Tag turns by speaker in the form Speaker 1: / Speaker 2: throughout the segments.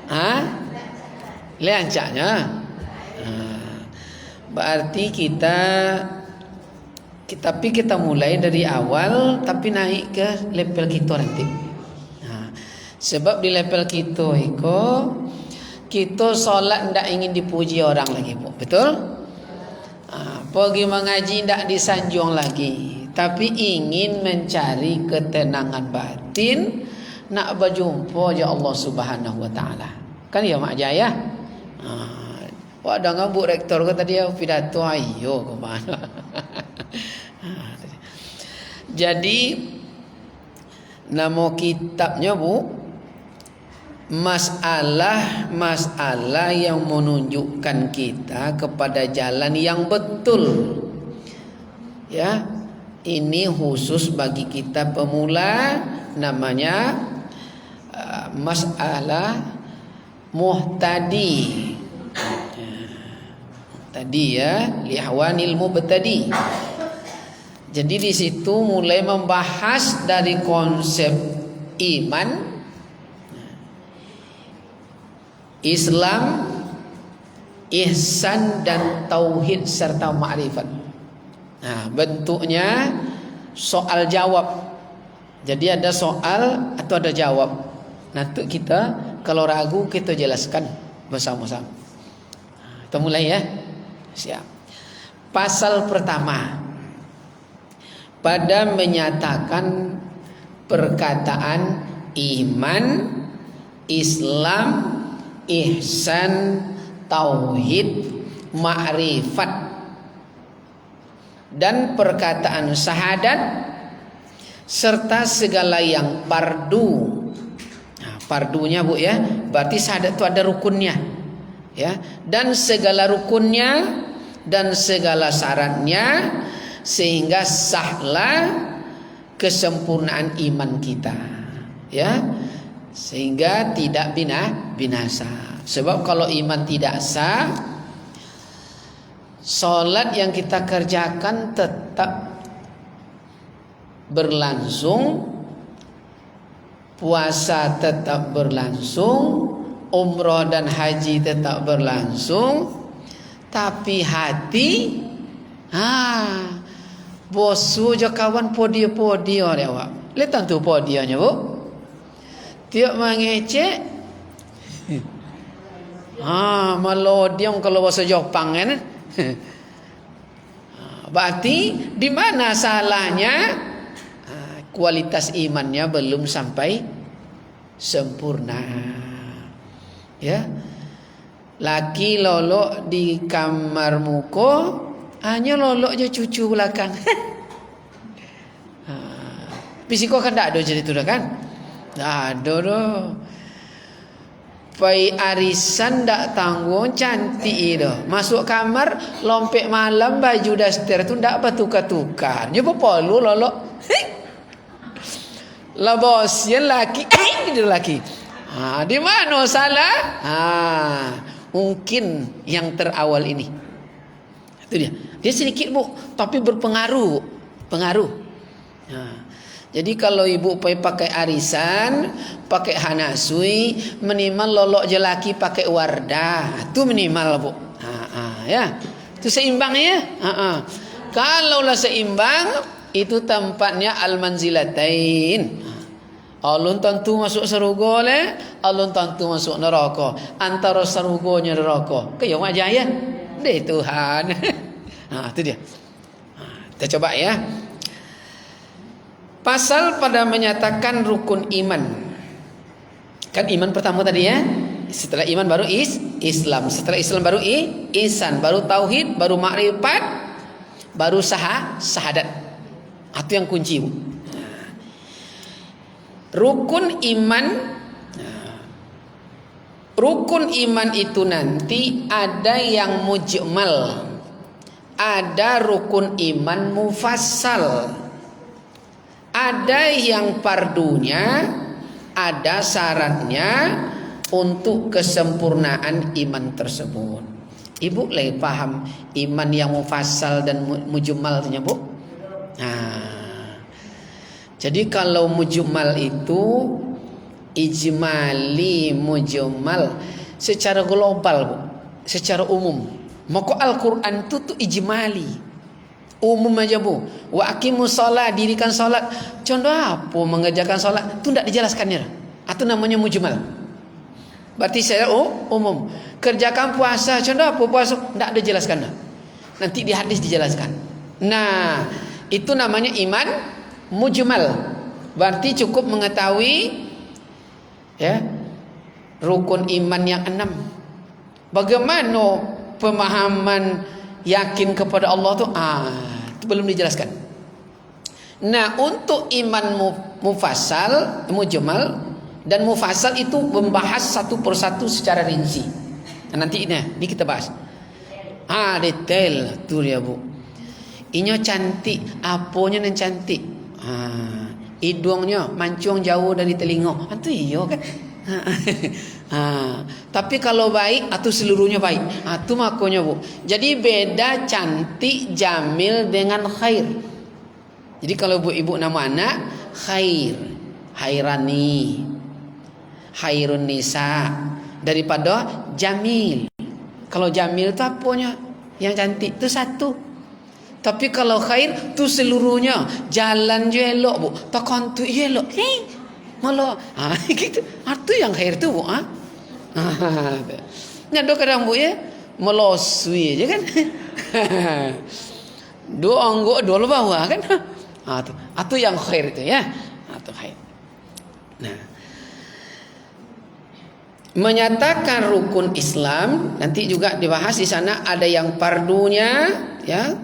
Speaker 1: Hah? Leancaknya. Berarti tapi kita mulai dari awal tapi naik ke level kita nanti. Sebab di level kita kita solat ndak ingin dipuji orang lagi, Bu. Betul? Pergi mengaji ndak disanjung lagi, tapi ingin mencari ketenangan batin, nak berjumpa ya Allah Subhanahu wa taala. Kan ya Mak Jaya? Wah, dengan Bu Rektor kata dia pidato ayo ke mana. Jadi nama kitabnya, Bu, masalah yang menunjukkan kita kepada jalan yang betul. Ya, ini khusus bagi kita pemula, namanya masalah muhtadi. Tadi ya, lihwanil mubtadi. Jadi di situ mulai membahas dari konsep iman, Islam, ihsan dan tauhid serta ma'rifat. Nah, bentuknya soal jawab. Jadi ada soal atau ada jawab. Nanti kita kalau ragu kita jelaskan bersama-sama. Kita mulai ya. Siap. Pasal pertama pada menyatakan perkataan iman, Islam, ihsan, tauhid, ma'rifat dan perkataan syahadat serta segala yang fardu. Nah, fardunya, Bu, ya, berarti syahadat itu ada rukunnya, ya, dan segala rukunnya dan segala syaratnya, sehingga sahlah kesempurnaan iman kita, ya, sehingga tidak binasa. Sebab kalau iman tidak sah, solat yang kita kerjakan tetap berlangsung, puasa tetap berlangsung, umrah dan haji tetap berlangsung, tapi hati bosu je kawan podio-podio dia, Wak. Lihat tu podionya, Bu. Tiap mengecek melodiong kalau bahasa Jepang kan. Berarti di mana salahnya? Kualitas imannya belum sampai sempurna. Ya. Laki lolok di kamar muko, hanya lolok je cucu belakang. Pisiko kan tak ada jadi tu dah kan? Tak ada dah. Pai arisan tak tanggung cantik dah. Masuk kamar lompek malam baju daster tu tak bertukar-tukar. Dia berpolu lolok. Lah bos yang laki, dia laki. Di mana salah? Mungkin yang terawal ini. Itu dia. Dia sedikit, Bu, tapi berpengaruh. Jadi kalau ibu pakai arisan, pakai hanasui, minimal lolok je laki pakai wardah. Itu minimal, Bu. Ya. Itu seimbang ya. Kalaulah seimbang, itu tempatnya al-manzilatain. Alun tentu masuk surga le, alun tentu masuk neraka. Antara surganya neraka. Kayak aja ya. Deh Tuhan. Itu dia. Kita coba ya. Pasal pada menyatakan rukun iman. Kan iman pertama tadi ya. Setelah iman baru Islam. Setelah Islam baru ihsan, baru tauhid, baru ma'rifat, baru syahadat. Itu yang kunci, Bu. Rukun iman itu nanti ada yang mujmal, ada rukun iman mufassal, ada yang fardunya, ada syaratnya untuk kesempurnaan iman tersebut. Ibu lagi paham iman yang mufassal dan mujmalnya, Bu? Jadi kalau mujmal itu ijmali, mujmal, secara global, Bu. Secara umum. Maka Al-Quran itu tuh ijmali, umum aja, Bu. Wa aqimus shalah, dirikan salat. Contoh apa mengerjakan salat? Itu tidak dijelaskannya. Itu namanya mujmal. Berarti saya umum. Kerjakan puasa. Contoh apa puasa? Tidak ada jelaskan. Nanti di hadis dijelaskan. Nah, itu namanya iman mujmal. Berarti cukup mengetahui ya rukun iman yang 6. Bagaimana pemahaman yakin kepada Allah itu? Itu belum dijelaskan. Nah, untuk iman mufassal, mujmal dan mufassal itu membahas satu persatu secara rinci. Nah, nanti ini kita bahas. Detail tuh ya, Bu. Inyo cantik, aponya yang cantik. Hidungnya mancung jauh dari telinga. Itu iyo kan. Tapi kalau baik atau seluruhnya baik. Itu makanya, Bu. Jadi beda cantik, jamil dengan khair. Jadi kalau ibu nama anak khair, khairani, khairun nisa, daripada jamil. Kalau jamil itu apanya? Yang cantik itu satu. Tapi kalau khair itu seluruhnya. Jalan je elok, Bu. Takon tu elok. Malah gitu. Itu yang khair tu, Bu. Nyado kadang, Bu, ya. Melosui aja kan. Dua angguk dua bawah kan. Itu yang khair itu ya. Itu khair. Nah, menyatakan rukun Islam nanti juga dibahas di sana. Ada yang fardunya, ya.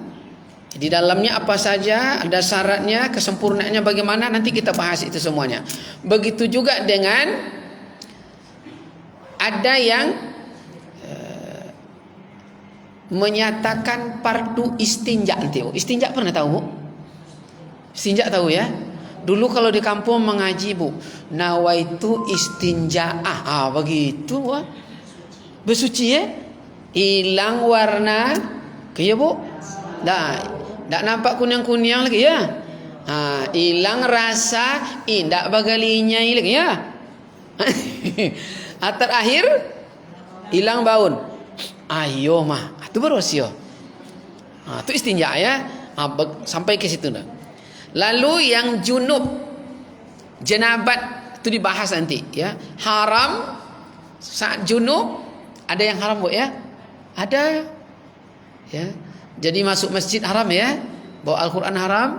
Speaker 1: Di dalamnya apa saja, ada syaratnya, kesempurnaannya bagaimana, nanti kita bahas itu semuanya. Begitu juga dengan ada yang menyatakan fardu istinja. Istinja pernah tahu? Istinja tahu ya? Dulu kalau di kampung mengaji, Bu, nawaitu istinja'ah. Begitu, Bu. Bersuci ya? Hilang warna, ya, Bu? Tak nampak kuning-kuning lagi ya. Hilang rasa, tak bagalinya lagi ya. Terakhir hilang baun. Ayo mah, itu berosio. Itu istinja ya. Sampai ke situ dah. Lalu yang junub, jenabat itu dibahas nanti ya. Haram saat junub, ada yang haram, Bu ya? Ada. Ya. Jadi masuk masjid haram ya, bawa Al-Quran haram,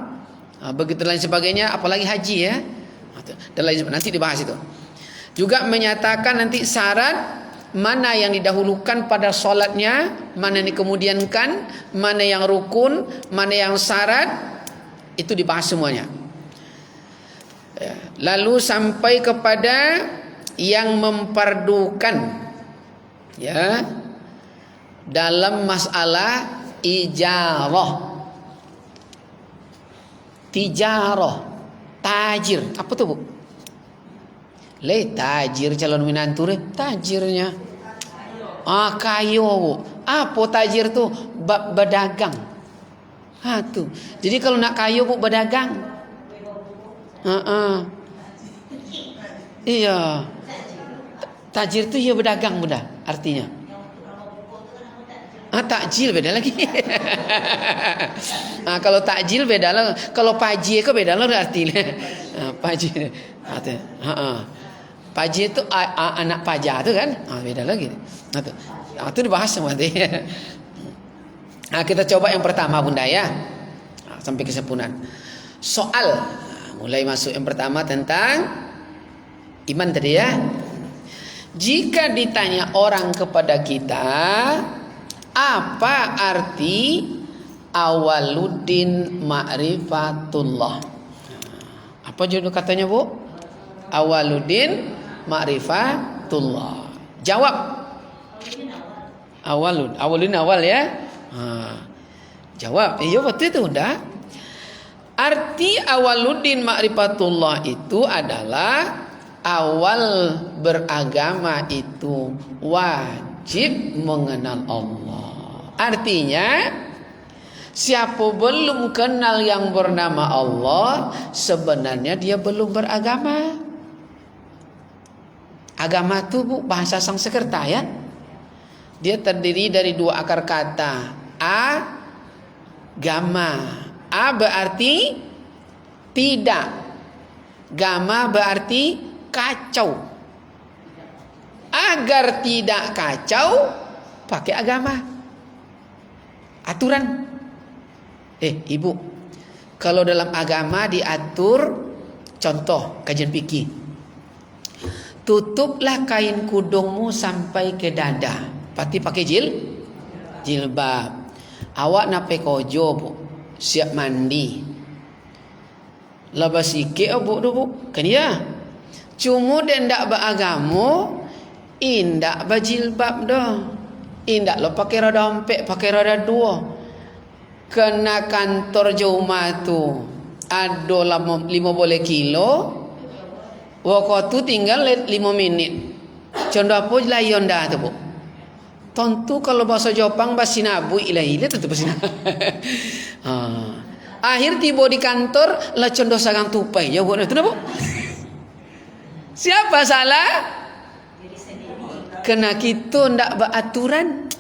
Speaker 1: begitu lain sebagainya, apalagi haji ya. Dan lain nanti dibahas itu. Juga menyatakan nanti syarat mana yang didahulukan pada solatnya, mana yang dikemudiankan, mana yang rukun, mana yang syarat, itu dibahas semuanya. Lalu sampai kepada yang mempardukan ya dalam masalah ijarah, tijarah, tajir. Apa tuh, Bu? Tajir calon minantu tajirnya. Kayo, Bu. Apa tajir tuh? Berdagang. Tuh. Jadi kalau nak kayo, Bu, berdagang. Iya. Tajir tuh ya berdagang, Bunda, artinya. Takjil beda lagi. Kalau takjil beda lah. Kalau paji itu beda lah artinya. Paji. Paji itu anak paja itu kan. Beda lagi. Itu dibahas semua nanti. Kita coba yang pertama, Bunda ya. Sampai kesempurnaan. Soal. Mulai masuk yang pertama tentang iman tadi ya. Jika ditanya orang kepada kita, apa arti awaluddin ma'rifatullah? Apa judul katanya, Bu? Awaluddin ma'rifatullah. Jawab. Awaludin awal ya. Jawab. Iya betul itu udah. Arti awaluddin ma'rifatullah itu adalah awal beragama itu wajib mengenal Allah. Artinya siapa belum kenal yang bernama Allah, sebenarnya dia belum beragama. Agama tu Bu bahasa Sanskerta ya. Dia terdiri dari dua akar kata. Agama. A berarti tidak. Gama berarti kacau. Agar tidak kacau, pakai agama. Aturan. Ibu, kalau dalam agama diatur, contoh kajian fikih. Tutuplah kain kudungmu sampai ke dada. Pasti pakai jilbab. Awak nak pekojo Bu, siap mandi. Labas sikit Bu tu Bu. Kan ya. Cuma dia ndak beragama, indak berjilbab dah. Indak lo pakai roda dompet, pakai roda dua. Kena kantor Juma tu ada 5 kilo. Waktu tu tinggal 5 minit. Contoh apa layon dah tu Bu. Tentu kalau bahasa Jepang basinabu ilahi tentu basinabu. Akhir tiba di kantor lah contoh sarang tupai. Ya Bu, itu Bu. Siapa salah? Kena kita ndak beraturan.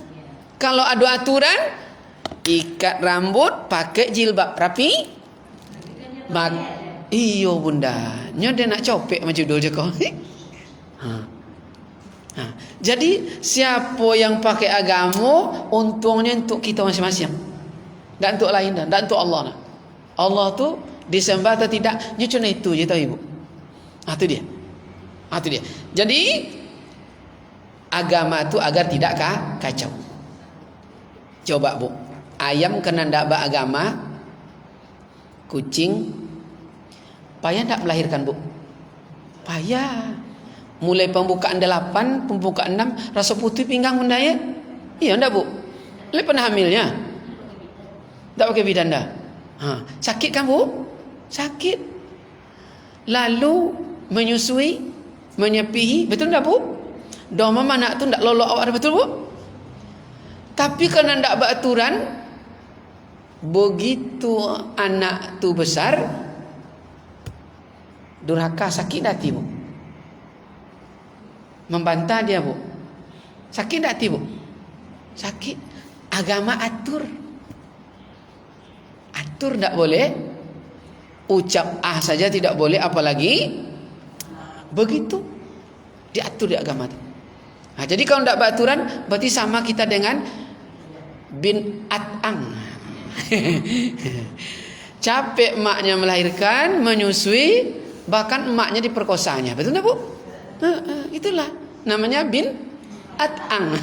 Speaker 1: Kalau ada aturan, ikat rambut, pakai jilbab rapi. Iyo bunda, nya dia nak copek macam dulu je kau. Jadi siapa yang pakai agama, untungnya untuk kita masing-masing. Dan untuk lain dan untuk Allah. Allah tu disembah atau tidak, dia cuma itu je tahu Ibu. Itu dia. Itu dia. Jadi agama tu agar tidak kacau. Coba Bu, ayam kena ndak beragama, kucing payah ndak melahirkan Bu? Payah. Mulai pembukaan 8, pembukaan 6, rasa putih pinggang bunda ya? Iya ndak Bu? Lep pernah hamilnya? Tak pakai bidan dah. Sakit kan Bu? Sakit. Lalu menyusui, menyepihi, betul ndak Bu? Doa mama anak tu ndak lolok awak, betul Bu? Tapi kerana ndak beraturan, begitu anak tu besar, durhaka, sakit hati Bu. Membantah dia Bu. Sakit hati Bu. Sakit. Agama atur. Atur tak boleh. Ucap saja tidak boleh, apalagi begitu. Diatur di agama itu. Jadi kalau tidak beraturan, berarti sama kita dengan bin at'ang. Capek emaknya melahirkan, menyusui, bahkan emaknya diperkosanya. Betul tak Bu? Itulah namanya bin at'ang.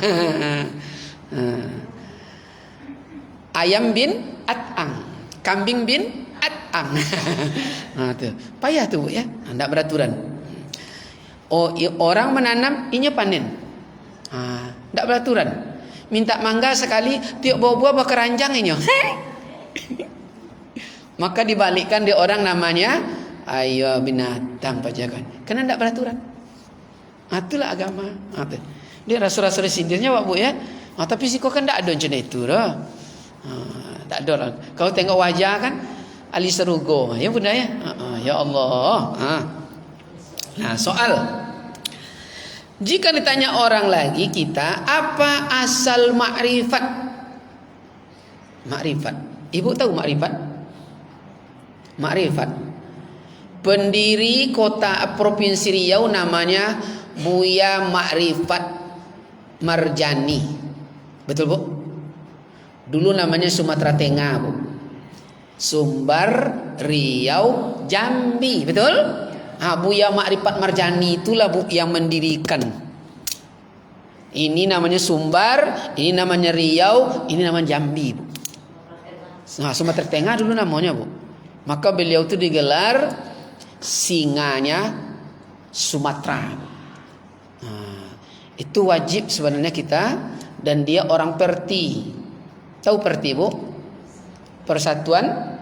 Speaker 1: Ayam bin at'ang, kambing bin at'ang. Tuh. Payah tuh Bu ya, tidak beraturan. Orang menanam, inya panen. Tidak beraturan. Minta mangga sekali, tiap buah-buah berkeranjang inya. Maka dibalikkan di orang namanya ayo binatang pajakan. Karena tidak beraturan. Itulah agama. Dia rasul-rasul sindirnya Pak Bu ya. Tapi sih kok kan tidak ada macam itu dah. Tak ada lah. Kau tengok wajah kan Ali Serugo. Ya bunda ya. Ya Allah. Nah soal. Jika ditanya orang lagi kita, apa asal makrifat? Makrifat. Ibu tahu makrifat? Makrifat. Pendiri kota provinsi Riau namanya Buya Makrifat Marjani. Betul Bu? Dulu namanya Sumatera Tengah Bu. Sumbar, Riau, Jambi. Betul? Buya Makrifat Marjani itulah Bu yang mendirikan. Ini namanya Sumbar, ini namanya Riau, ini namanya Jambi Bu. Sumatera Tengah dulu namanya Bu. Maka beliau itu digelar singanya Sumatera. Itu wajib sebenarnya kita, dan dia orang Perti. Tahu Perti Bu? Persatuan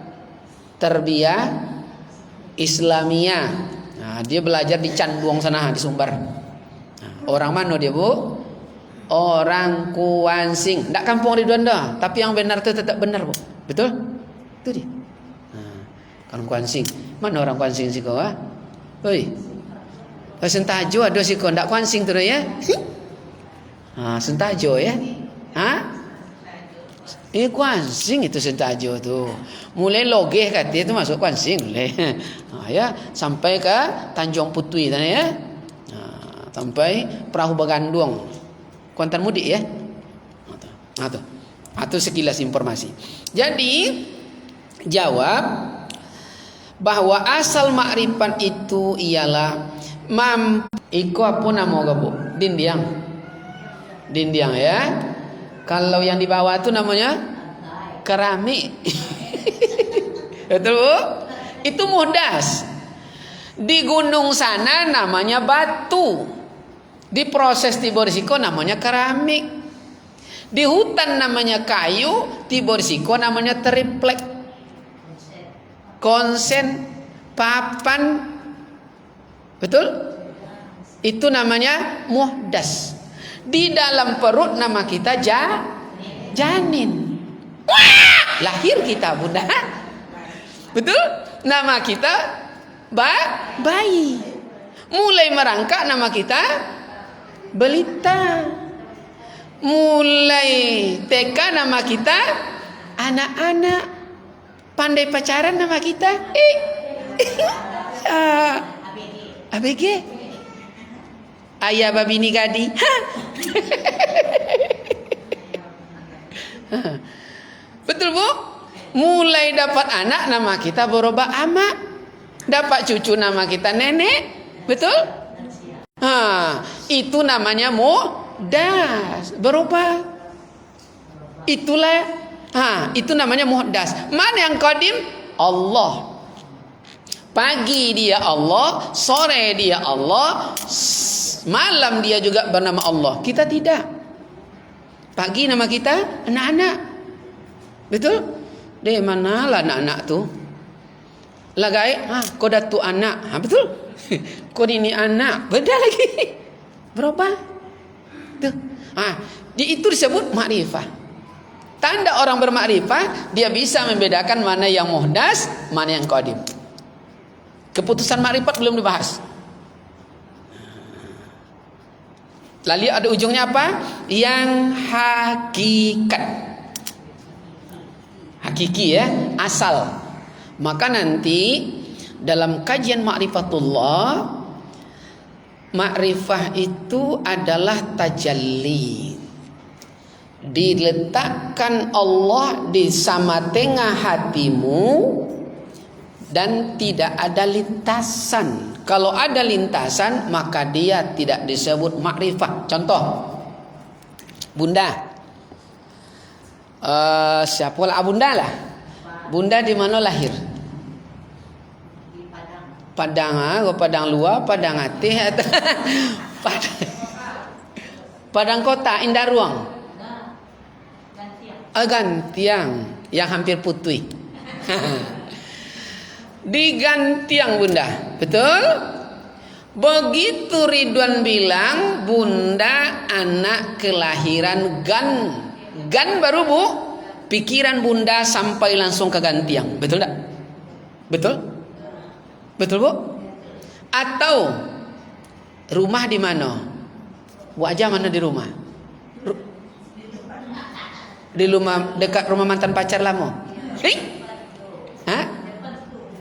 Speaker 1: Tarbiyah Islamiyah. Dia belajar di Canduang sana di Sumbar. Orang mana dia Bu? Orang Kuansing. Tak kampung Ridwan dah, tapi yang benar itu tetap benar Bu. Betul? Itu dia. Orang Kuansing. Mana orang Kuansing sih kau? Oi. Sentajo ada si kau ndak kuansing tu ya. Sentajo ya. Kuansing itu sentajo tu. Mulai logeh katanya itu masuk kuansing mulai. Ya, sampai ke Tanjung Putui sana ya. Sampai Perahu Bagandung. Kuantan mudik ya. Atau sekilas informasi. Jadi jawab bahwa asal makrifat itu ialah iko apa nama bu? Dindiang ya. Kalau yang di bawah itu namanya keramik. Betul bu? Itu muhdas. Di gunung sana namanya batu. Di proses Tiborsiko namanya keramik. Di hutan namanya kayu. Tiborsiko namanya triplek. Konsen, papan. Betul? Itu namanya muhdas. Di dalam perut nama kita janin. Lahir kita bunda. Betul? Nama kita bayi. Mulai merangkak nama kita belita. Mulai TK nama kita anak-anak. Pandai pacaran nama kita ABG. Ayah babi ni gadi. Betul bu? Mulai dapat anak nama kita berubah amak. Dapat cucu nama kita nenek. Betul? Itu namanya muhdas. Berubah. Itulah. Itu namanya muhdas. Mana yang qadim? Allah. Pagi dia Allah, sore dia Allah, malam dia juga bernama Allah. Kita tidak. Pagi nama kita anak-anak. Betul? Dari manalah anak-anak tu? Lagai, kau datu anak. Betul? Kau ini anak. Beda lagi. Berapa? Tuh. Itu disebut makrifah. Tanda orang bermakrifah, dia bisa membedakan mana yang muhdas, mana yang qadim. Keputusan makrifat belum dibahas. Lalu ada ujungnya apa? Yang hakikat. Hakiki ya, asal. Maka nanti dalam kajian makrifatullah, makrifah itu adalah tajalli. Diletakkan Allah di sama tengah hatimu dan tidak ada lintasan. Kalau ada lintasan maka dia tidak disebut makrifah. Contoh, bunda, siapa lah bunda lah? Bunda di mana lahir? Padang, Padang luar, Padang Atih, Padang kota, Indah Ruang, Gantiang yang hampir putih. Di Gantiang bunda, betul? Begitu Ridwan bilang bunda anak kelahiran Gan baru bu, pikiran bunda sampai langsung ke Gantiang, betul tak? Betul? Betul bu? Atau rumah di mana? Wajah mana di rumah? Di rumah dekat rumah mantan pacar lama.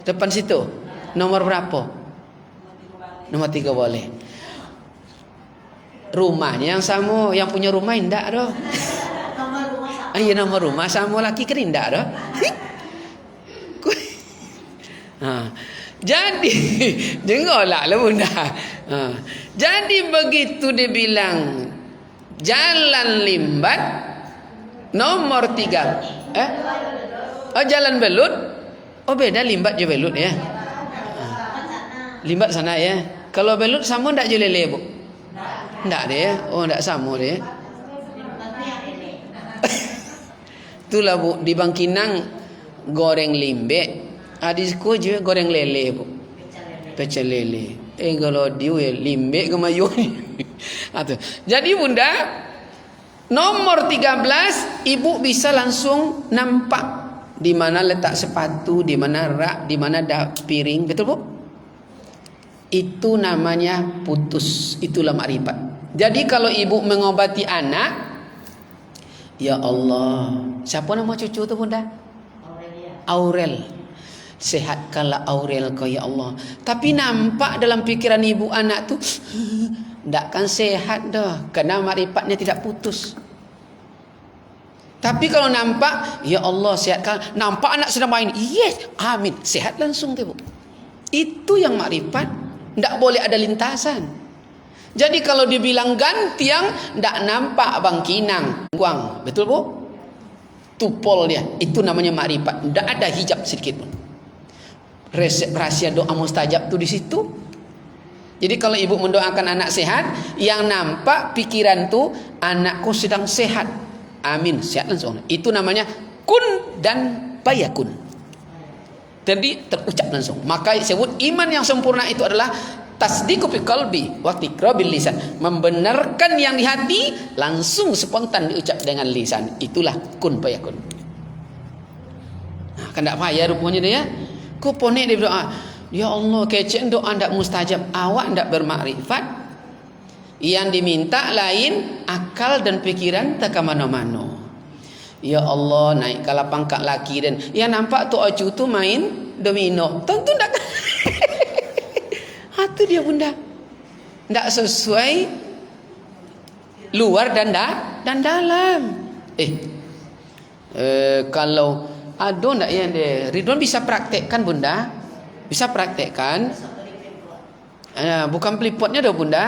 Speaker 1: Depan situ. Nomor berapa? Nomor 3 boleh. Rumahnya yang sama, yang punya rumah indak doh. Iya nomor rumah sama laki kan indak doh. Jadi dengarlah bunda. Jadi begitu dibilang jalan limbat nomor 3. Jalan belut. Oh beda limbat je belut ya. Limbat sana ya. Kalau belut sama ndak je lele bu? Ndak deh. Oh ndak sama deh. Itulah bu di Bangkinang goreng limbe. Adisku je goreng lele bu. Pecel lele. Kalau dia limbe kemayu. Jadi bunda nomor 13 ibu bisa langsung nampak di mana letak sepatu, di mana rak, di mana ada piring, betul bu? Itu namanya putus. Itulah makrifat. Jadi kalau ibu mengobati anak, ya Allah, siapa nama cucu tu bunda? Aurel. Sehatkanlah Aurel kau ya Allah. Tapi nampak dalam pikiran ibu anak tu takkan sehat dah, kerana makrifatnya tidak putus. Tapi kalau nampak, ya Allah sehatkan, nampak anak sedang main, yes, amin, sehat langsung tu bu. Itu yang makrifat. Tak boleh ada lintasan. Jadi kalau dibilang gantiang, tak nampak bangkinang, guang, betul bu? Tupol dia, itu namanya makrifat. Tak ada hijab sedikit pun. Rahasia doa mustajab tu di situ. Jadi kalau ibu mendoakan anak sehat, yang nampak pikiran tu anakku sedang sehat, amin, sehat langsung. Itu namanya kun dan fayakun. Jadi terucap langsung. Maka disebut iman yang sempurna itu adalah tasdiqu fi qalbi wa iqrar bil lisan. Membenarkan yang di hati langsung spontan diucap dengan lisan. Itulah kun fayakun. Nah, kan tak payah rupanya dia ya. Ku ponek dia berdoa. Ya Allah, kecek doa ndak mustajab. Awak ndak bermakrifat. Yang diminta lain akal dan pikiran tak ke mana-mana. Ya Allah, naikkanlah pangkat laki dan yang nampak tu acu tu main domino. Tentu tak. Itu dia bunda. Tak sesuai luar dan dalam. Kalau ada tak yang dia Ridwan bisa praktekkan bunda? Bisa praktekkan. Bukan pelipotnya dah bunda.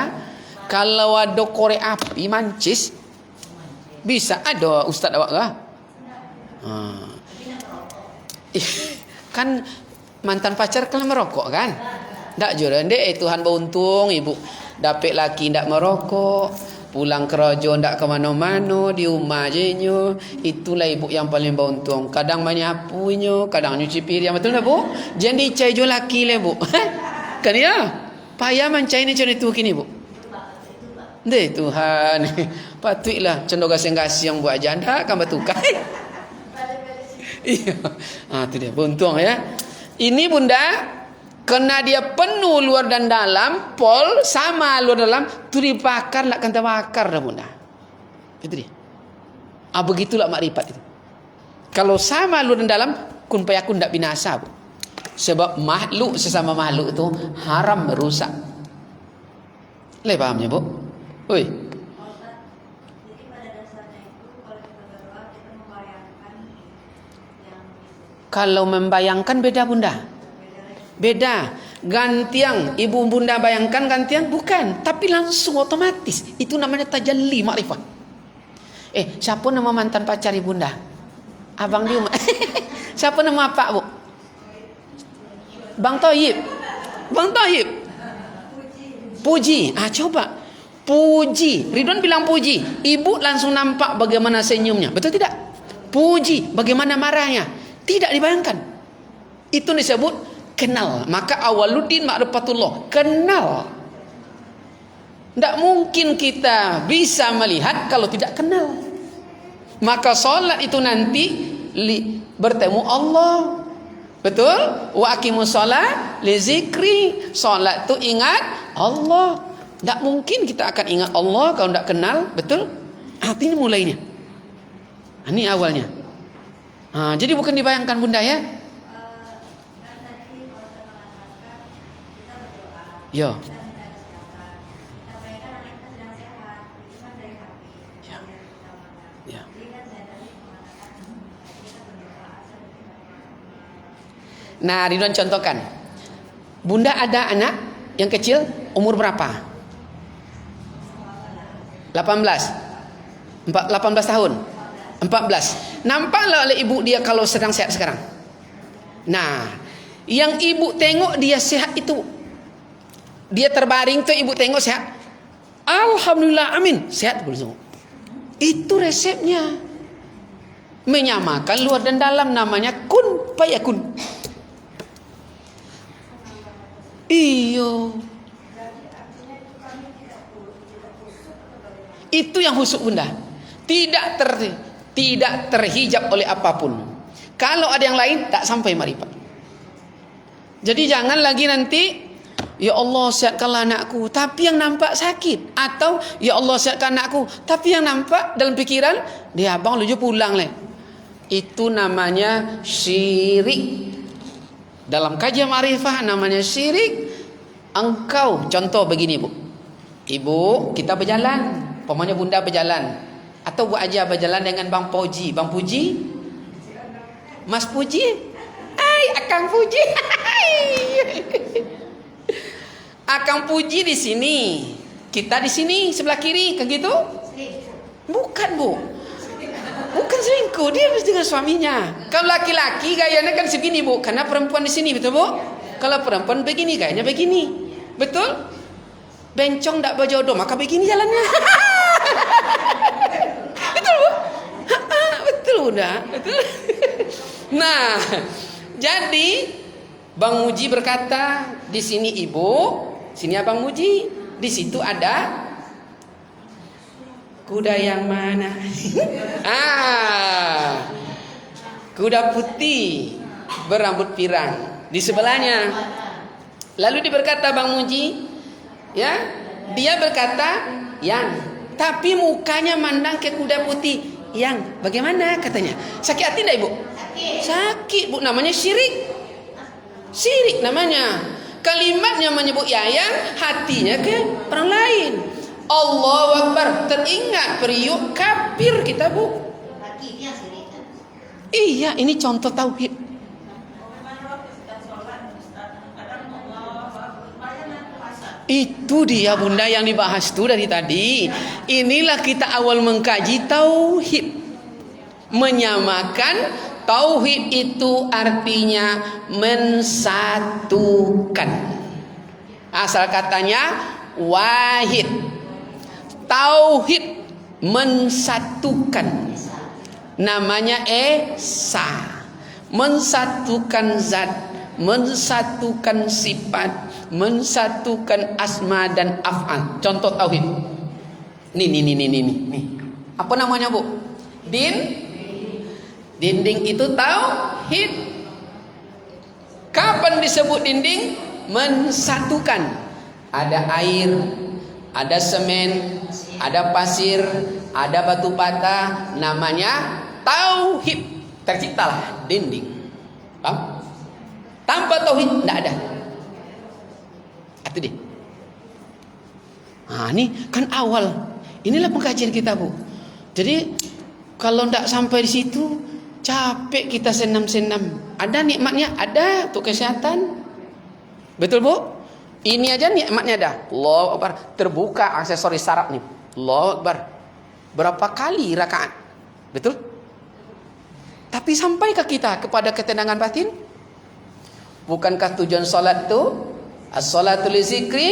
Speaker 1: Kalau ada korek api mancis, bisa ada ustaz awak kah? Kan mantan pacar kan merokok kan? Tak jura dek Tuhan beruntung ibu dapat laki tak merokok, pulang kerja tak ke mana-mana, di rumah je nyo. Itulah ibu yang paling beruntung. Kadang menyapunya, kadang nyuci piring, betul tak bu? Jangan dicai jo laki le bu. Kan ya? Payah mencai ni macam itu kini bu. Deh Tuhan, patutlah cenderung gasing-gasing buat janda kan bertukar. Iya, tu dia beruntung ya. Ini bunda, kena dia penuh luar dan dalam, pol sama luar dalam, tu dibakar nak kanta bakar dah bunda. Itu dia. Begitulah makrifat itu. Kalau sama luar dan dalam, kun payakun tak binasa bu. Sebab makhluk sesama makhluk itu haram merusak. Le pahamnya bu? Oi.
Speaker 2: Jadi pada dasarnya itu kalau kita berdoa kita membayangkan yang
Speaker 1: kalau membayangkan beda bunda. Beda. Gantiang ibu bunda bayangkan gantiang bukan, tapi langsung otomatis. Itu namanya tajalli makrifat. Siapa nama mantan pacar ibu bunda? Abang dia. Siapa nama apa bu? Bang Toyib. Bang Toyib. Puji. Coba. Puji. Ridwan bilang puji. Ibu langsung nampak bagaimana senyumnya. Betul tidak? Puji. Bagaimana marahnya. Tidak dibayangkan. Itu disebut kenal. Maka awaluddin ma'rifatullah. Kenal. Tidak mungkin kita bisa melihat kalau tidak kenal. Maka solat itu nanti bertemu Allah. Betul? Wa aqimus shalah li zikri. Solat itu ingat Allah. Tak mungkin kita akan ingat Allah kalau tak kenal, betul? Ini mulainya. Ini awalnya. Jadi bukan dibayangkan bunda ya. Ya. Nah, Ridwan contohkan. Bunda ada anak yang kecil, umur berapa? 18 tahun 14. Nampaklah oleh ibu dia kalau sedang sehat sekarang. Nah, yang ibu tengok dia sehat itu, dia terbaring tuh ibu tengok sehat, alhamdulillah amin, sehat betul. Itu resepnya. Menyamakan luar dan dalam, namanya kun fayakun. Iyo. Itu yang husuk bunda. Tidak terhijab oleh apapun. Kalau ada yang lain tak sampai makrifat. Jadi jangan lagi nanti Ya Allah sihatkanlah anakku, tapi yang nampak sakit. Atau ya Allah sihatkan anakku, tapi yang nampak dalam pikiran dia abang luju pulang leh. Itu namanya syirik. Dalam kajian ma'rifah namanya syirik. Engkau contoh begini bu. Ibu kita berjalan, pokoknya bunda berjalan, atau bu aja berjalan dengan bang Puji. Bang Puji, Mas Puji, hai Akang Puji. Akang Puji di sini, kita di sini sebelah kiri, kan gitu? Bukan bu, bukan selingkuh, dia harus dengan suaminya. Kalau laki-laki gayanya kan segini bu, karena perempuan di sini, betul bu? Kalau perempuan begini gayanya begini, betul? Bencong tak berjodoh maka begini jalannya. Betul bu? Betul udah, betul. Nah, jadi Bang Muji berkata di sini ibu. Sini abang Muji, di situ ada kuda yang mana? Kuda putih berambut pirang di sebelahnya. Lalu dia berkata Bang Muji, ya, dia berkata yang, tapi mukanya mandang ke kuda putih. Yang bagaimana katanya? Sakit hati enggak ibu? Sakit bu, namanya syirik. Syirik namanya. Kalimatnya menyebut yayang, hatinya ke orang lain. Allahu Akbar, teringat periuk kafir kita bu. Iya, ini contoh tauhid. Itu dia bunda yang dibahas tuh dari tadi. Inilah kita awal mengkaji tauhid. Menyamakan tauhid itu artinya mensatukan. Asal katanya wahid. Tauhid mensatukan. Namanya esa. Mensatukan zat, mensatukan sifat, mensatukan asma dan af'al. Contoh tauhid. Nih. Apa namanya, Bu? Dinding itu tauhid. Kapan disebut dinding? Mensatukan. Ada air, ada semen, ada pasir, ada batu bata, namanya tauhid. Terciptalah dinding. Paham? Tanpa tauhid tidak ada. Itu dia. Nah, ini kan awal. Inilah pengkajian kita, Bu. Jadi kalau tidak sampai di situ, capek kita senam-senam. Ada nikmatnya, ada untuk kesehatan. Betul bu? Ini aja nikmatnya ada. Allahu Akbar. Terbuka aksesoris saraf nih. Allahu Akbar. Berapa kali rakaat? Betul? Tapi sampaikah kita kepada ketenangan batin? Bukankah tujuan salat itu? As-salatu li zikri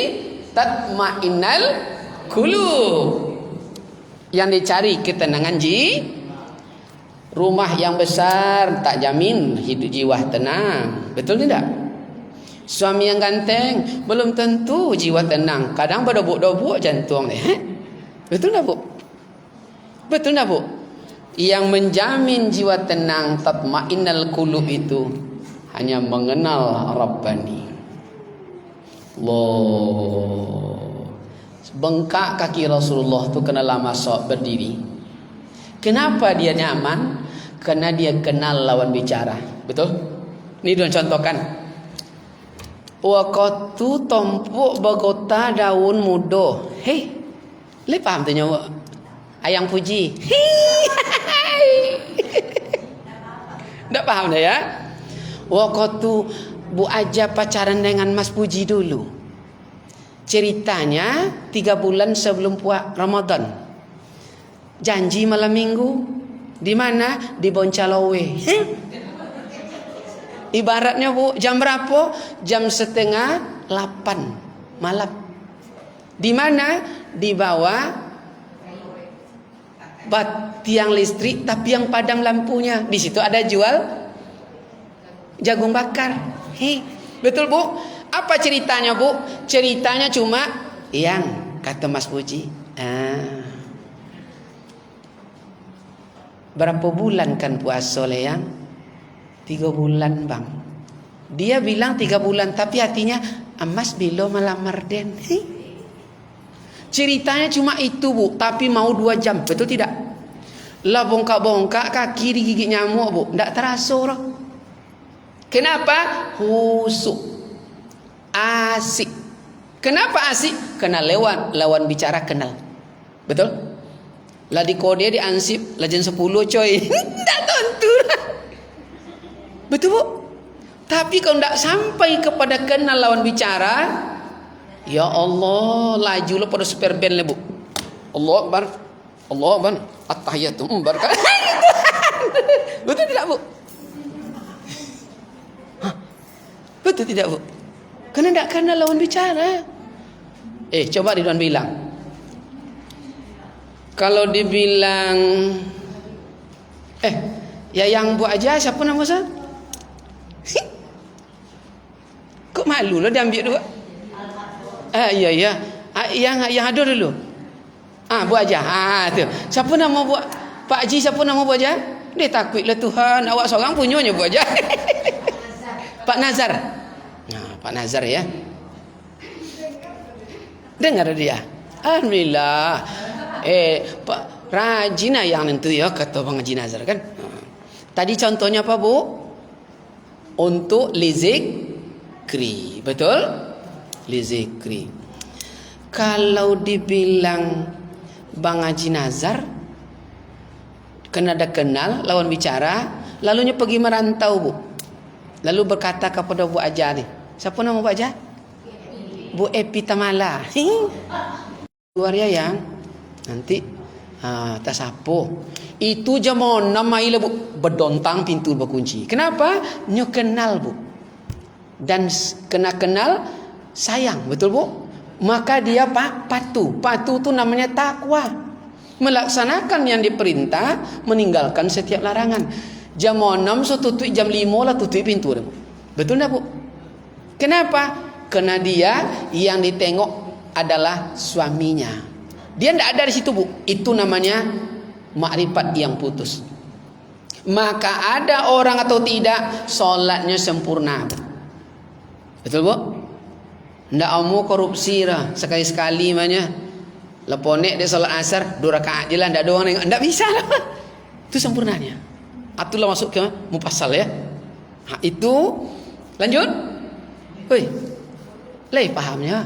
Speaker 1: tatma'innal qulub. Yang dicari ketenangan rumah yang besar tak jamin hidup jiwa tenang. Betul tidak? Suami yang ganteng belum tentu jiwa tenang. Kadang berdobok-dobok jantung ni. Betul tak bu? Betul tak bu? Yang menjamin jiwa tenang tatma'innal qulub itu hanya mengenal Rabbani. Allah. Bengkak kaki Rasulullah tu kena lama sok berdiri. Kenapa dia nyaman? Karena dia kenal lawan bicara. Betul? Ini don contohkan. Waktu tompuk bagota daun mudo. Hei, le paham tu nyawa? Ayang Puji. Tak paham dah ya? Waktu Bu Aja pacaran dengan Mas Puji dulu. Ceritanya 3 bulan sebelum puasa Ramadan. Janji malam minggu. Di mana? Di Boncalowe. Ibaratnya bu, jam berapa? Jam 7:30 malam. Di mana? Di bawah tiang listrik, tapi yang padam lampunya. Di situ ada jual jagung bakar. Betul bu? Apa ceritanya bu? Ceritanya cuma yang kata Mas Puji. Berapa bulan kan puasa le yang? 3 bulan bang. Dia bilang 3 bulan, tapi hatinya Mas Bilo melamar Den. Ceritanya cuma itu Bu, tapi mau 2 jam, betul tidak? Lah bongkak-bongkak kaki digigit nyamuk Bu, tidak terasa orang. Kenapa? Husuk, asik. Kenapa asik? Kenal lawan bicara kenal, betul? Lah di kode di ansip lah jam 10 coy. Tak tentu. Betul Bu? Tapi kalau tidak sampai kepada kenal lawan bicara, ya Allah, laju lo pada super band lah Bu. Allah Akbar, Allah Akbar, at-tahiyatum barakah. Betul tidak Bu? Hah? Betul tidak Bu? Karena tidak kenal lawan bicara. Coba Ridwan bilang. Kalau dibilang ya yang buat aja siapa nama saya? Kok malu lah diambil dua? Iya. Yang ada dulu. Buat aja. Tu. Siapa nama buat Pak Haji, siapa nama buat aja? Dia takutlah Tuhan, awak seorang punyanya buat aja. Pak Nazar. Pak Nazar ya. Dengar dia. Alhamdulillah. Pak rajin yang nentu ya kata Bang Haji Nazar kan. Tadi contohnya apa Bu? Untuk lizikri, betul? Lizikri. Kalau dibilang Bang Haji Nazar kena ada kenal lawan bicara, lalunya pergi merantau Bu. Lalu berkata kepada Bu Aja ni. Siapa nama Bu Aja? Bu Epi Tamala. Luar ya yang nanti tak sapo. Itu jam 6 mai lah Bu, berdontang pintu berkunci. Kenapa? Nyo kenal Bu. Dan kena kenal sayang, betul Bu? Maka dia patuh. Patuh tu namanya takwa. Melaksanakan yang diperintah, meninggalkan setiap larangan. Jam 6 so tutup, jam 5 lah tutup pintu. Betul tak Bu? Kenapa? Karena dia yang ditengok adalah suaminya. Dia tidak ada di situ Bu. Itu namanya makrifat yang putus. Maka ada orang atau tidak, solatnya sempurna. Betul Bu? Tidak mau korupsi lah. Sekali-sekali mana. Leponek dia solat asar 2 rakaat je lah. Tidak ada orang nengok. Tidak bisa lah. Itu sempurnanya. Itulah masuk ke mufassal ya. Itu lanjut. Hoi. Leh pahamnya.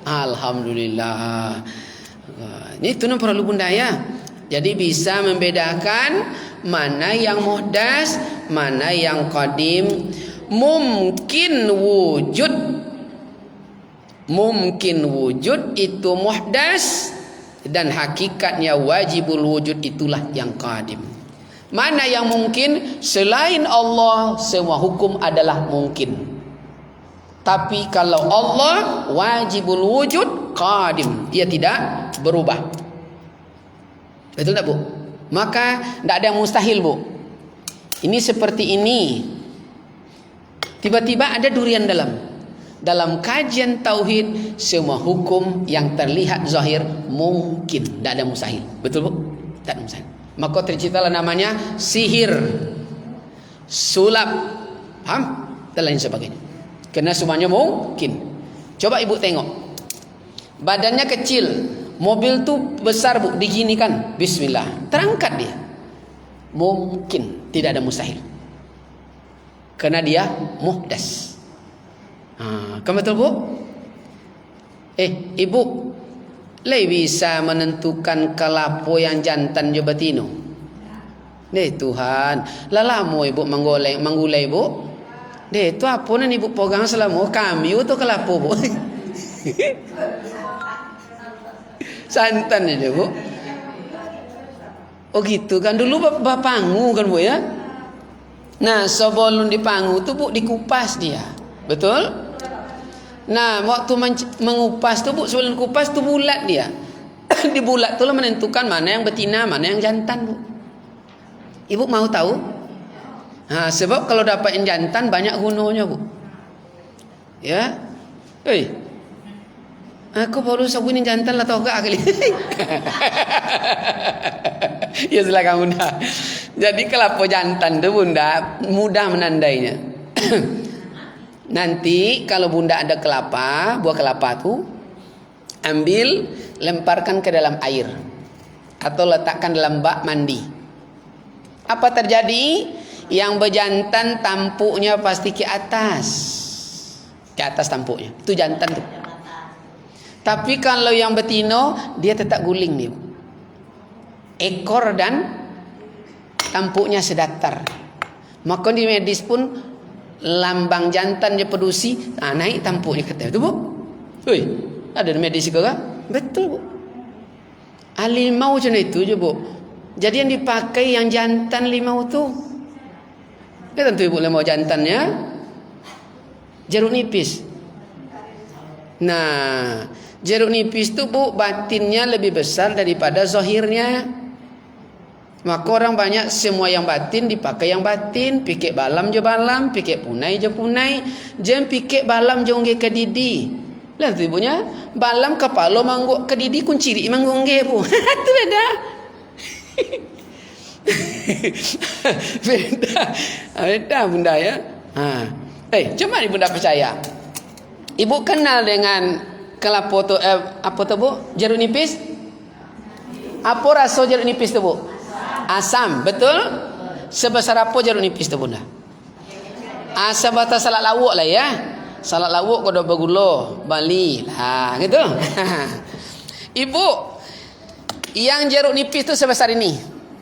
Speaker 1: Alhamdulillah. Ini itu yang perlu bunda ya. Jadi bisa membedakan mana yang muhdas, mana yang qadim. Mungkin wujud itu muhdas, dan hakikatnya wajibul wujud itulah yang qadim. Mana yang mungkin? Selain Allah semua hukum adalah mungkin. Tapi kalau Allah wajibul wujud qadim, dia tidak berubah. Betul tak Bu? Maka tidak ada yang mustahil Bu. Ini seperti ini. Tiba-tiba ada durian dalam kajian tauhid, semua hukum yang terlihat zahir mungkin, tidak ada mustahil. Betul Bu? Tak ada mustahil. Maka terciptalah namanya sihir, sulap, paham? Dan lain sebagainya. Karena semuanya mungkin. Coba ibu tengok. Badannya kecil, mobil tu besar Bu, diginikan, bismillah, terangkat dia. Mungkin, tidak ada mustahil. Karena dia muhdas. Kan betul Bu? Ibu bisa menentukan kelapo yang jantan je batino. Tuhan, lalamu ibu manggulai Bu. Itu apa nan ibu pegang selama kami itu kelapo Bu. Santan aja Bu. Oh gitu kan, dulu bapangu kan Bu ya. Nah sebelum dipangu tu Bu dikupas dia. Betul? Nah waktu mengupas tu Bu, sebelum kupas tu bulat dia. Di bulat tu lah menentukan mana yang betina, mana yang jantan Bu. Ibu mau tahu? Sebab kalau dapat yang jantan banyak gunanya Bu. Ya. Aku baru sabun yang jantan lah tahu gak kali. Ya silakan Bunda. Jadi kelapa jantan tu Bunda mudah menandainya. Nanti kalau bunda ada kelapa, buah kelapa tuh ambil, lemparkan ke dalam air atau letakkan dalam bak mandi. Apa terjadi? Yang berjantan tampuknya pasti ke atas. Ke atas tampuknya. Itu jantan tuh. Tapi kalau yang betino, dia tetap guling nih. Ekor dan tampuknya sedatar. Maka di medis pun lambang jantan dia produksi, naik tampuknya kata itu, Bu. Woi, ada di medis juga? Betul, Bu. Limau macam itu je, Bu. Jadi yang dipakai yang jantan limau tu. Ya tentu Ibu limau jantannya jeruk nipis. Nah, jeruk nipis tu, Bu, batinnya lebih besar daripada zahirnya. Maka orang banyak semua yang batin dipakai yang batin, pikir balam je balam, pikir punai je punai, jem pikir balam je ongge ke didi. Lah tu ibunya, balam kepala mangguk ke didi kunciri mangguk ongge, Bu. Tu beda. Beda bunda ya. Cuma bunda percaya. Ibu kenal dengan kelapa tu apa tu, Bu? Jeruk nipis? Apa rasa jeruk nipis tu, Bu? Asam, betul? Sebesar apa jeruk nipis tu, bunda? Asam batas salad lawak lah ya. Salad lawak kau dah bergula, Bali lah, gitu. Ibu, yang jeruk nipis tu sebesar ini.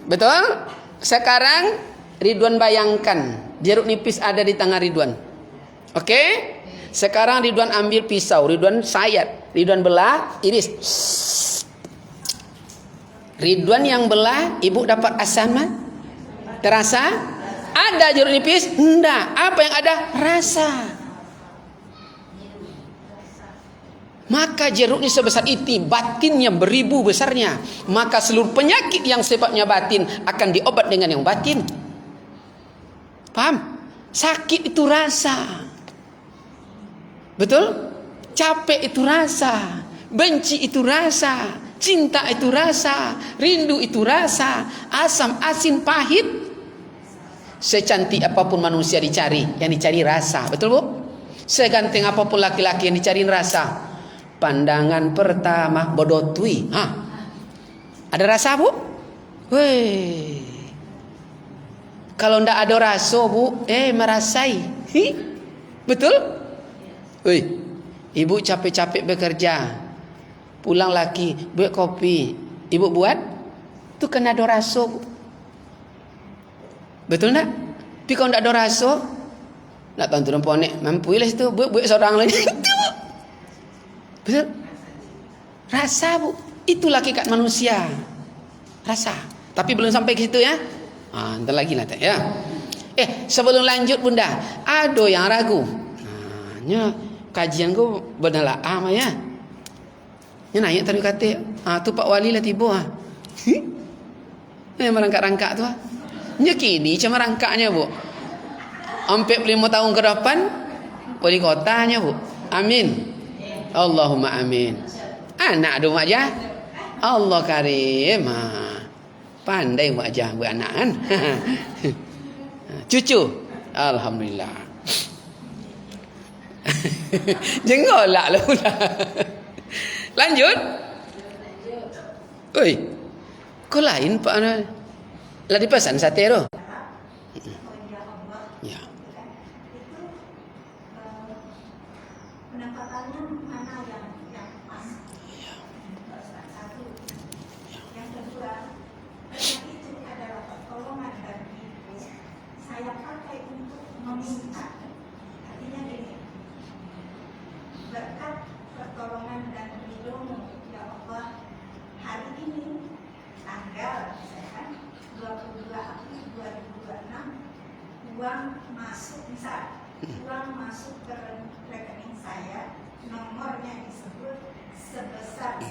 Speaker 1: Betul? Sekarang Ridwan bayangkan jeruk nipis ada di tangan Ridwan. Oke? Sekarang Ridwan ambil pisau, Ridwan sayat, Ridwan belah, iris. Ridwan yang belah, ibu dapat asam? Terasa? Ada jeruk nipis? Enggak. Apa yang ada? Rasa. Maka jeruknya sebesar itu, batinnya beribu besarnya. Maka seluruh penyakit yang sifatnya batin akan diobat dengan yang batin. Paham? Sakit itu rasa. Betul? Capek itu rasa. Benci itu rasa. Cinta itu rasa. Rindu itu rasa. Asam, asin, pahit. Secantik apapun manusia dicari, yang dicari rasa. Betul, Bu? Seganteng apapun laki-laki yang dicari rasa. Pandangan pertama bodotui. Ada rasa, Bu? Weh. Kalau ndak ada rasa, Bu, merasai. Betul? Weh. Ibu capek-capek bekerja. Pulang laki, buat kopi. Ibu buat? Itu kan ada rasa, Bu. Betul tak? Tapi kalau ndak ada rasa, nak tahu tu ponek, mampu lah situ buat seorang lain. Betul? Rasa, Bu. Itulah hakikat manusia. Rasa. Tapi belum sampai ke situ ya. Ntar lagi lah ya. Sebelum lanjut bunda, ada yang ragu. Kajian ku benar ya. Nya naik tadi kata, tu Pak Wali lah tiba. Merangkak-rangkak tu. Nya kini cuma rangkaknya, Bu. 45 tahun ke depan wali kotanya, Bu. Amin. Allahumma amin. Anak ada mak jah. Allah karim. Pandai mak jah buat anak kan. Cucu. Alhamdulillah. Jengolak lah pula. Lanjut. Oi. Kau lain Pak Anwar. Lah dipesan sate tu. Ya.
Speaker 2: Penampakannya mana yang pas? Satu. Yang kedua, itu adalah pertolongan dari ibu. Saya pakai untuk meminta. Artinya gini, berkat pertolongan dan ridhomu ya Allah, hari ini tanggal 22 April 2026, uang masuk ke rekening saya, nomornya disebut sebesar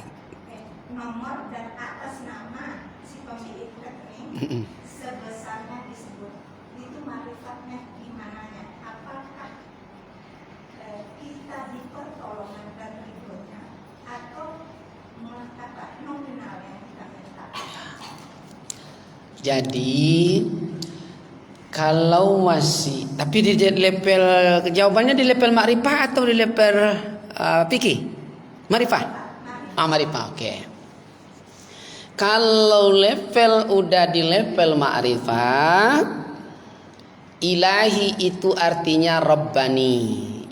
Speaker 2: nomor dan atas nama si pemilik rekening sebesarnya disebut. Itu marifatnya di mananya? Apakah kita di pertolongan dan ridhonya atau nominal yang kita minta?
Speaker 1: Jadi Kalau masih, tapi di level jawabannya di level makrifah atau di level fikih? Makrifah. Makrifah, oke. Kalau level udah di level makrifah, ilahi itu artinya Rabbani.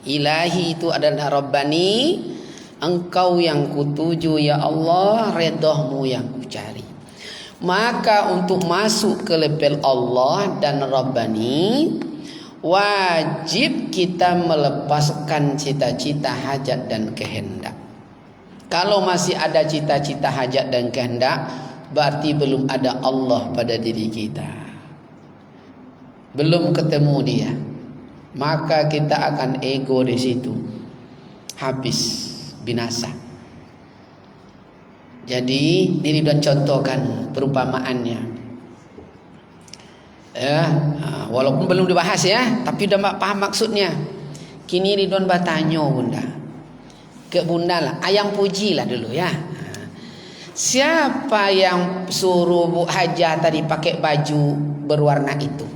Speaker 1: Ilahi itu adalah Rabbani. Engkau yang kutuju ya Allah, redahmu yang kucari. Maka untuk masuk ke level Allah dan Rabbani, wajib kita melepaskan cita-cita hajat dan kehendak. Kalau masih ada cita-cita hajat dan kehendak, berarti belum ada Allah pada diri kita. Belum ketemu dia. Maka kita akan ego di situ. Habis, binasa. Jadi ini Ridwan contohkan perumpamaannya. Walaupun belum dibahas ya, tapi udah paham maksudnya. Kini Ridwan bertanya bunda, ke bunda lah, ayang puji lah dulu ya. Siapa yang suruh Bu Hajah tadi pakai baju berwarna itu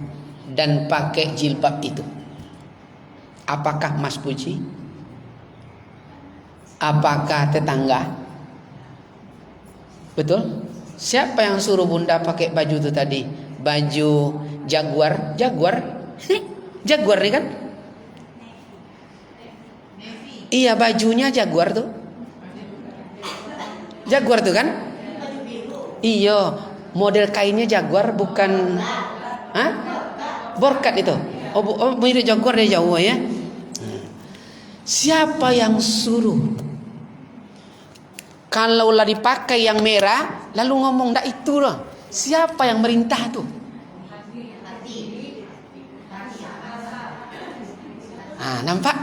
Speaker 1: dan pakai jilbab itu? Apakah Mas Puji? Apakah tetangga? Betul? Siapa yang suruh bunda pakai baju itu tadi? Baju Jaguar? Jaguar nih kan? Iya, bajunya Jaguar tuh. Jaguar tuh kan? Iya, model kainnya Jaguar bukan Borkat itu. Oh mirip Jaguar dari jauh ya. Siapa yang suruh? Kalau lah dipakai yang merah, lalu ngomong dah itu loh. Siapa yang merintah tuh? Nampak?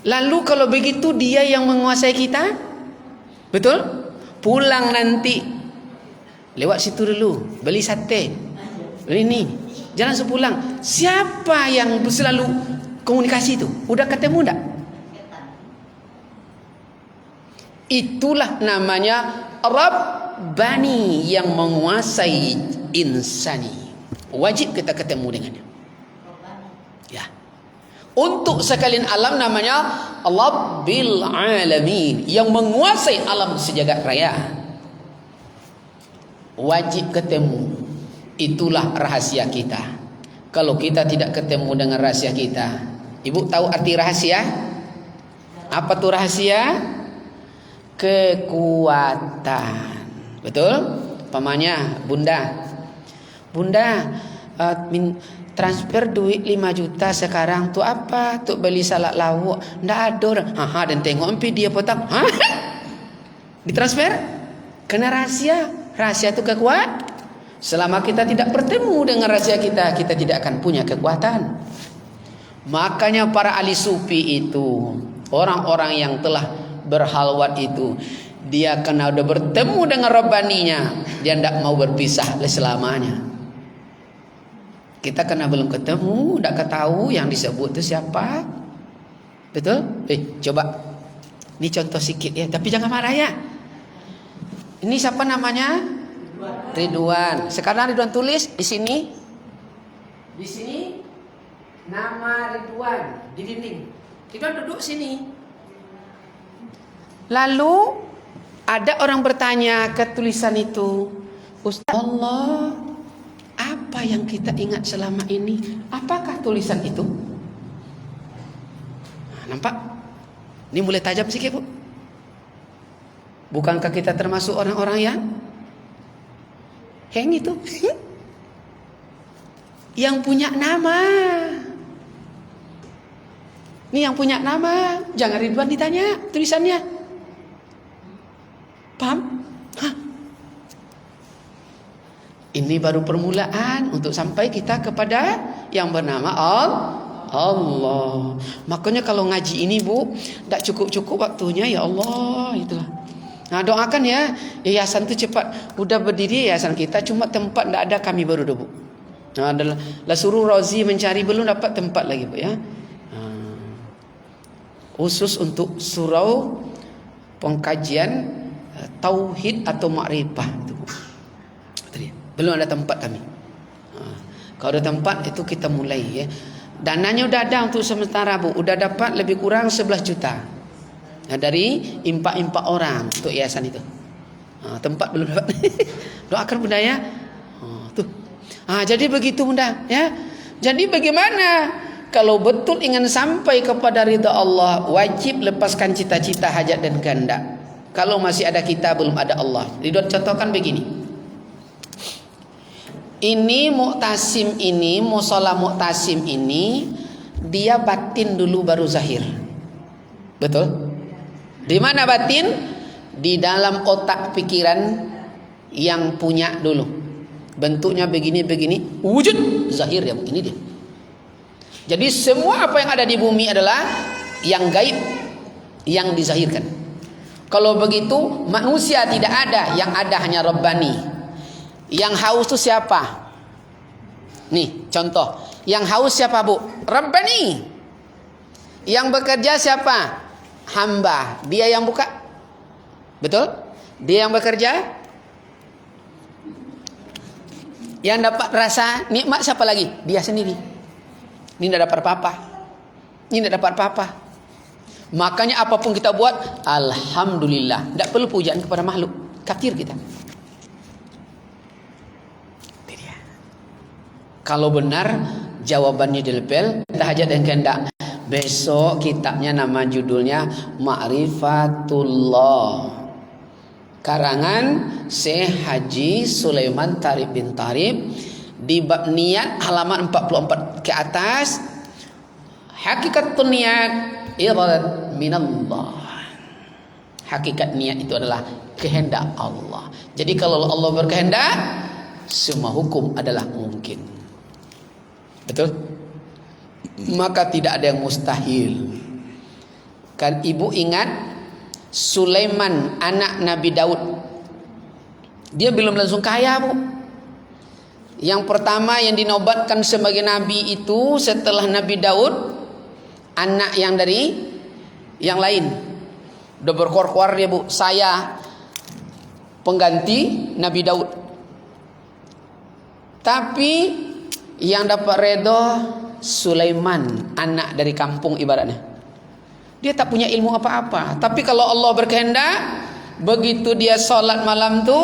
Speaker 1: Lalu kalau begitu dia yang menguasai kita? Betul? Pulang nanti lewat situ dulu, beli sate. Beli ini. Jalan sepulang. Siapa yang selalu komunikasi itu? Udah ketemu enggak? Itulah namanya Rabbani, yang menguasai insani. Wajib kita ketemu dengannya. Ya. Untuk sekalian alam namanya Rabbil Alamin, yang menguasai alam sejagat raya. Wajib ketemu. Itulah rahasia kita. Kalau kita tidak ketemu dengan rahasia kita, ibu tahu arti rahasia? Apa tuh rahasia? Kekuatan. Betul? Pamannya bunda transfer duit 5 juta sekarang tuh apa? Tuh beli salak lauk. Nggak ada orang. Dan tengok empi dia potong. Ditransfer? Kena rahasia. Rahasia itu kekuatan. Selama kita tidak bertemu dengan rahasia kita, kita tidak akan punya kekuatan. Makanya para ahli sufi itu, orang-orang yang telah berhalwat itu, dia karena udah bertemu dengan Rabbaninya, dia tidak mau berpisah selamanya. Kita karena belum ketemu, tidak tahu yang disebut itu siapa. Betul? Coba ini contoh sikit ya, tapi jangan marah ya. Ini siapa namanya? Ridwan. Sekarang Ridwan tulis di sini. Di sini nama Ridwan di dinding. Ridwan duduk sini. Lalu ada orang bertanya ke tulisan itu, Ustaz Allah, apa yang kita ingat selama ini? Apakah tulisan itu? Nampak? Ini mulai tajam sedikit, Bu. Bukankah kita termasuk orang-orang yang heng itu? Yang punya nama. Ini yang punya nama. Jangan Ridwan ditanya tulisannya. Paham? Ini baru permulaan untuk sampai kita kepada yang bernama Allah. Makanya kalau ngaji ini, Bu, tidak cukup-cukup waktunya, ya Allah, itulah. Nah, doakan ya, yayasan itu cepat udah berdiri yayasan kita, cuma tempat tidak ada, kami baru Bu. Nah, adalah suruh Rozi mencari, belum dapat tempat lagi, Bu ya. Khusus untuk surau pengkajian tauhid atau makrifah itu, belum ada tempat kami. Kalau ada tempat itu kita mulai ya. Dananya udah ada untuk sementara Bu. Udah dapat lebih kurang 11 juta. Nah, dari impak-impak orang untuk yayasan itu. Tempat belum dapat. Doakan Bunda ya. Tuh. Jadi begitu Bunda ya. Jadi bagaimana kalau betul ingin sampai kepada ridha Allah, wajib lepaskan cita-cita hajat dan kehendak. Kalau masih ada kita belum ada Allah. Contohkan begini. Ini Mu'tasim ini, musola Mu'tasim ini, dia batin dulu baru zahir. Betul? Di mana batin? Di dalam otak pikiran yang punya dulu. Bentuknya begini-begini, wujud zahir ya, ini dia. Jadi semua apa yang ada di bumi adalah yang gaib, yang dizahirkan. Kalau begitu manusia tidak ada, yang ada hanya Rabbani. Yang haus itu siapa? Nih contoh, yang haus siapa Bu? Rabbani. Yang bekerja siapa? Hamba. Dia yang buka. Betul? Dia yang bekerja. Yang dapat rasa nikmat siapa lagi? Dia sendiri. Ini tidak dapat apa-apa. Ini tidak dapat apa-apa. Makanya apapun kita buat, alhamdulillah. Tidak perlu pujaan kepada makhluk. Kafir kita. Kalau benar jawabannya dilepel tahajat dan kehendak. Besok kitabnya nama judulnya Ma'rifatullah. Karangan Syekh Haji Sulaiman Tarib bin Tarib, di bab niat halaman 44 ke atas. Hakikatun niat iradat minallah. Hakikat niat itu adalah kehendak Allah. Jadi kalau Allah berkehendak, semua hukum adalah mungkin. Betul? Maka tidak ada yang mustahil. Kan ibu ingat Sulaiman anak Nabi Daud. Dia belum langsung kaya Bu. Yang pertama yang dinobatkan sebagai nabi itu setelah Nabi Daud, anak yang dari yang lain. Udah berkor-kor dia Bu, saya pengganti Nabi Daud. Tapi yang dapat redha Sulaiman, anak dari kampung ibaratnya. Dia tak punya ilmu apa-apa. Tapi kalau Allah berkehendak, begitu dia solat malam tu,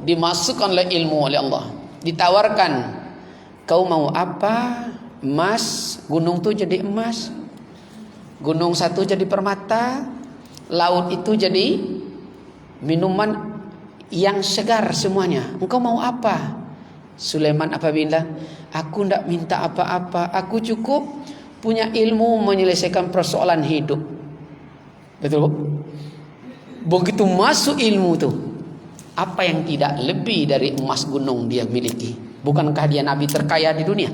Speaker 1: dimasukkan oleh ilmu oleh Allah. Ditawarkan, kau mau apa? Emas, gunung tu jadi emas. Gunung satu jadi permata. Laut itu jadi minuman yang segar semuanya. Engkau mau apa? Sulaiman apabila, aku tidak minta apa-apa, aku cukup punya ilmu menyelesaikan persoalan hidup. Betul Bu? Begitu masuk ilmu tu, apa yang tidak lebih dari emas gunung dia miliki? Bukankah dia nabi terkaya di dunia?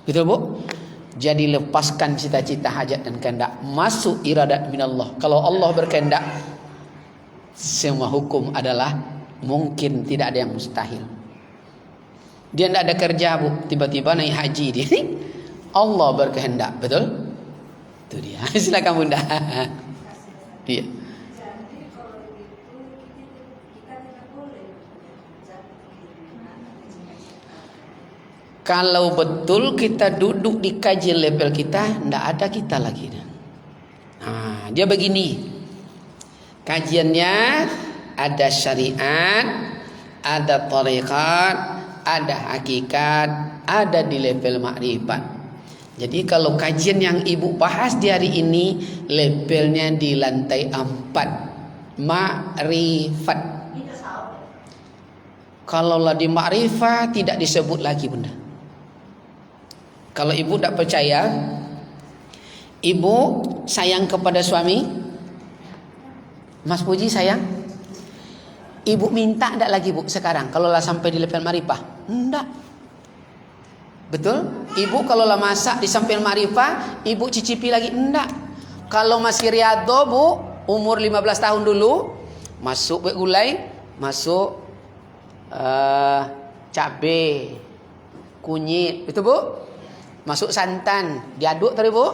Speaker 1: Betul Bu? Jadi lepaskan cita-cita hajat dan kehendak, masuk iradat minallah. Kalau Allah berkehendak, semua hukum adalah mungkin, tidak ada yang mustahil. Dia tidak ada kerja Bu, tiba-tiba naik haji dia. Allah berkehendak, betul? Itu dia. Silakan Bunda. Iya.
Speaker 2: Jadi kalau begitu kita tidak boleh
Speaker 1: Kalau betul kita duduk di kaji level kita, tidak ada kita lagi. Dia begini. Kajiannya ada syariat, ada tarikat, ada hakikat, ada di level makrifat. Jadi kalau kajian yang ibu bahas di hari ini, levelnya di lantai 4, makrifat. Kalaulah di makrifat tidak disebut lagi Bunda. Kalau ibu tidak percaya, ibu sayang kepada suami, Mas Puji sayang. Ibu minta tidak lagi Bu sekarang kalau lah sampai di level marifah? Tidak. Betul? Ibu kalau lah masak di samping marifah, ibu cicipi lagi? Tidak. Kalau masih riado Bu, umur 15 tahun dulu, masuk gulai, masuk cabai, kunyit, itu Bu. Masuk santan, diaduk tadi Bu.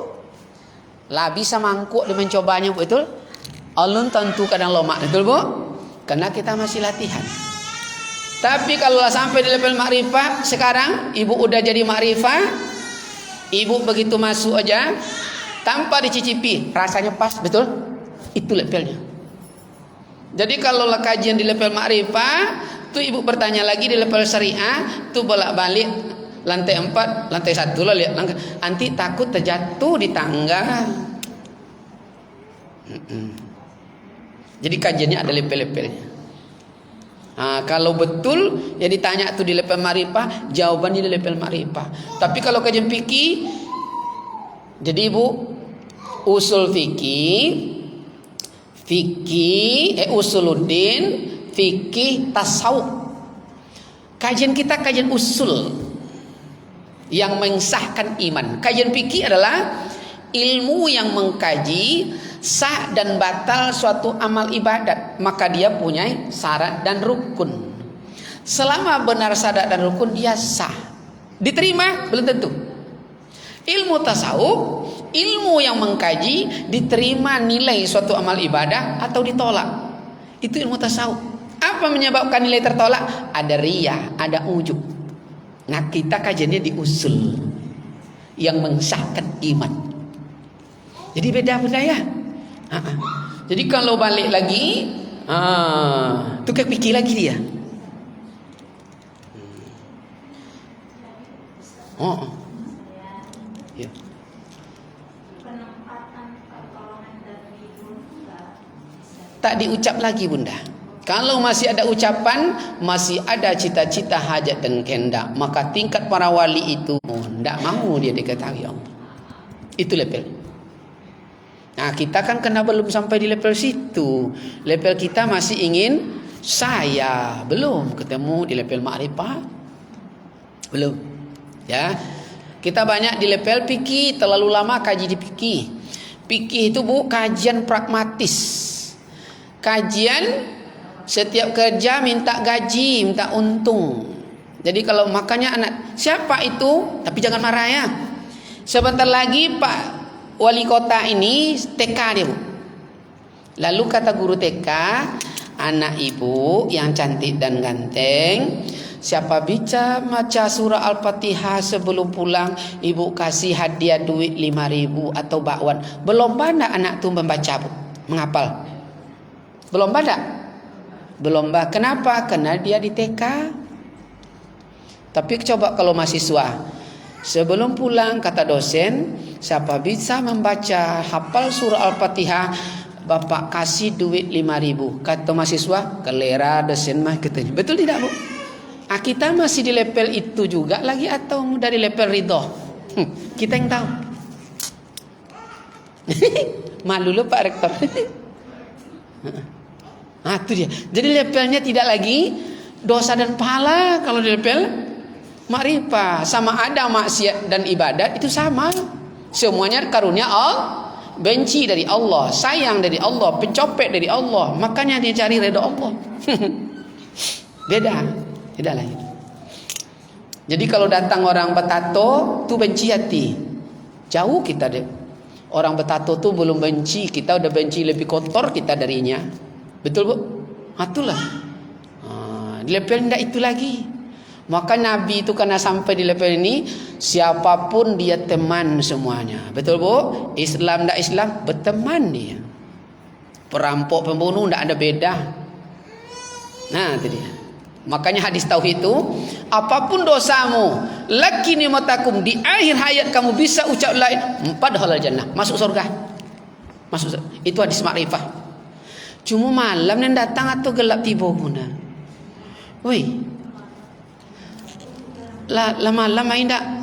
Speaker 1: Lah bisa mangkuk dia mencobanya, betul? Alun tentu kadang lomak, betul Bu? Karena kita masih latihan. Tapi kalau sampai di level makrifah, sekarang ibu udah jadi makrifah, ibu begitu masuk aja tanpa dicicipi, rasanya pas, betul? Itu levelnya. Jadi kalau kajian di level makrifah, tuh ibu bertanya lagi di level syariah, tuh bolak-balik lantai 4, lantai 1 lah lihat, nanti takut terjatuh di tangga. Jadi kajiannya ada level-levelnya. Nah, kalau betul yang ditanya tuh di level makrifah, jawabannya di level makrifah. Tapi kalau kajian fikih, jadi ibu usul usuluddin, fikih, tasawuf. Kajian kita kajian usul yang mensahkan iman. Kajian fikih adalah ilmu yang mengkaji sah dan batal suatu amal ibadat, maka dia punya syarat dan rukun. Selama benar syarat dan rukun, dia sah. Diterima belum tentu. Ilmu tasawuf, ilmu yang mengkaji diterima nilai suatu amal ibadah atau ditolak. Itu ilmu tasawuf. Apa menyebabkan nilai tertolak? Ada riya, ada ujub. Nah, kita kajiannya di usul yang mensahkan iman. Jadi beda budaya. Jadi kalau balik lagi, tu pikir lagi dia. Ya. Tak diucap lagi bunda. Kalau masih ada ucapan, masih ada cita-cita, hajat dan kehendak, maka tingkat para wali itu tidak mau dia diketahui Allah. Itu level. Nah, kita kan kena belum sampai di level situ. Level kita masih ingin saya, belum ketemu di level makrifah. Belum. Ya. Kita banyak di level fikih, terlalu lama kaji di fikih. Fikih itu kajian pragmatis. Kajian setiap kerja minta gaji, minta untung. Jadi kalau makanya anak, siapa itu? Tapi jangan marah ya. Sebentar lagi Pak wali kota ini TK dia bu. Lalu kata guru TK, anak ibu yang cantik dan ganteng, siapa bisa baca surah Al-Fatihah sebelum pulang, ibu kasih hadiah duit 5.000 atau bakwan. Belum pada anak tu membaca bu, menghafal. Belum pada. Belum pada. Kenapa? Karena dia di TK. Tapi coba kalau mahasiswa, sebelum pulang kata dosen, siapa bisa membaca hafal surah Al-Fatihah, bapak kasih duit 5.000. Kata mahasiswa, kelera dosen mah katanya. Betul tidak bu? Kita masih di level itu juga lagi atau dari level ridho? Kita yang tahu. Malu lu Pak Rektor. Itu dia. Jadi levelnya tidak lagi dosa dan pahala. Kalau di level makrifah, sama ada maksiat dan ibadat itu sama. Semuanya karunia Allah, benci dari Allah, sayang dari Allah, pencopet dari Allah. Makanya dia cari redha Allah. Beda lagi. Jadi kalau datang orang betato, tu benci hati. Jauh kita deh. Orang betato tu belum benci, kita udah benci lebih kotor kita darinya. Betul bu? Itulah. Di level tidak itu lagi. Maka Nabi itu karena sampai di level ini, siapapun dia teman semuanya. Betul bu? Islam tidak Islam berteman dia. Perampok pembunuh tidak ada beda. Nah itu dia. Makanya hadis tauhid itu, apapun dosamu, lakini matakum, di akhir hayat kamu bisa ucap lain, 4 halal jannah, masuk surga. Masuk surga. Itu hadis makrifah. Cuma malam yang datang atau gelap tiba bunda. Woi. Lama-lama indah.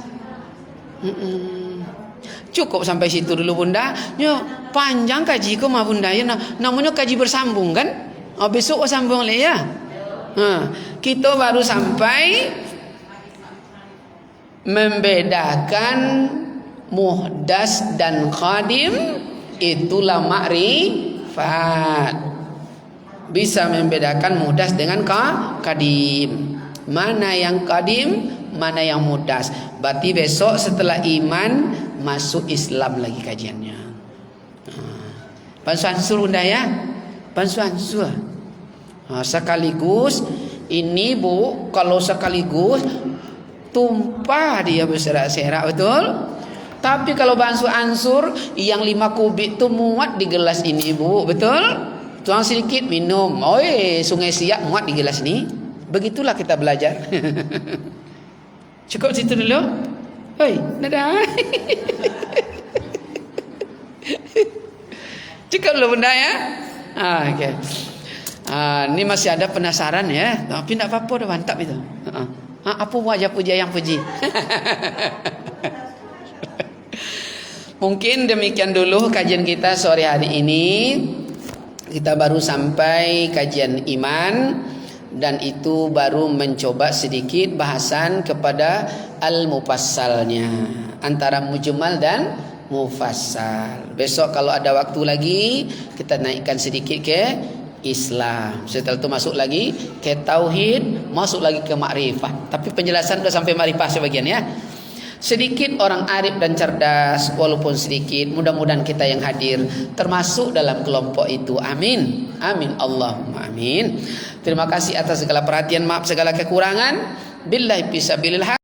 Speaker 1: Cukup sampai situ dulu bunda. Yo, panjang kaji ko mah bunda ya. Namanya kaji bersambung kan? Besok sambung le ya. Kita baru sampai membedakan muhdas dan khadim, itulah ma'rifat. Bisa membedakan muhdas dengan kadim. Mana yang kadim, mana yang muhdas. Berarti besok setelah iman masuk Islam lagi kajiannya. Pansuan suruh ya. Pansuan suruh. Sekaligus Ini Bu, kalau sekaligus tumpah dia berserak-serak, betul? Tapi kalau beransur-ansur, yang 5 kubik tu muat di gelas ini Bu, betul? Tuang sedikit minum. Oi, Sungai Siak muat di gelas ni. Begitulah kita belajar. Cukup situ dulu. Oi, dadah. Cukup dulu bunda ya. Okey. Ni masih ada penasaran ya. Tapi tak apa-apa dah, mantap itu. Apa wajah puja yang puji? Mungkin demikian dulu kajian kita sore hari ini. Kita baru sampai kajian iman, dan itu baru mencoba sedikit bahasan kepada al-mufassalnya, antara mujmal dan mufassal. Besok kalau ada waktu lagi, kita naikkan sedikit ke Islam. Setelah itu masuk lagi ke tauhid, masuk lagi ke makrifat. Tapi penjelasan sudah sampai makrifat sebagian ya. Sedikit orang arif dan cerdas, walaupun sedikit, mudah-mudahan kita yang hadir termasuk dalam kelompok itu. Amin. Amin. Allahumma amin. Terima kasih atas segala perhatian, maaf segala kekurangan. Billahi fisabilillah.